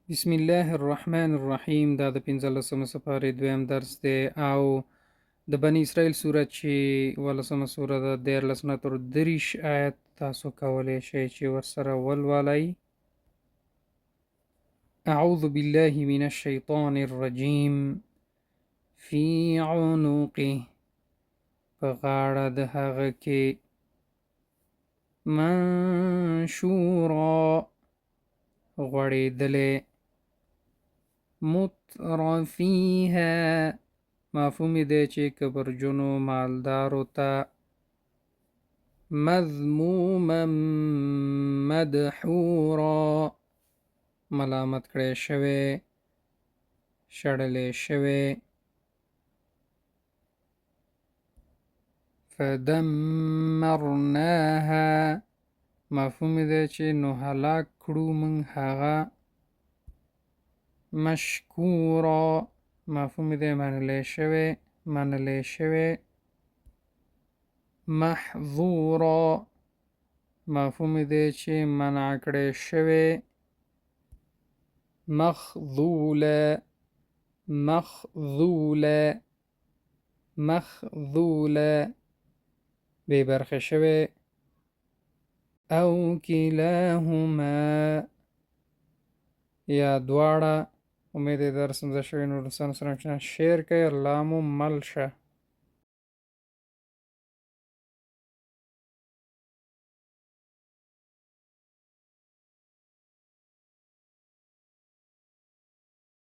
بسم الله الرحمن الرحیم. دا د 15مه سپارې دویم درس دی او د بنی اسرائیل سورت چې 18مه سوره ده 13 نه تر 30 آیت تاسو کولی شئ چې ورسره ولولئ. اعوذ بالله من الشیطان الرجیم. فی عنقه، په غاړه د هغه کې، منشورا، غوړېدلې، مترفیها، مفهوم دی چې کبرجنو مالدارو ته، مذموما مدحورا، ملامت کړی شوی، شړلی شوی. فدمرناها، مفهوم دی چې نو هلاک کړو موږ هغه، مشکورا، مفهوم دی منلی شوی. محظورا، مفهوم دی چې منع کړی شوی. مخذوله، بې برخې شوی. او کلاهما، یا دواړه. امید درس مزه شوی نو رسان سره شیر کوي. الله مو مل شه.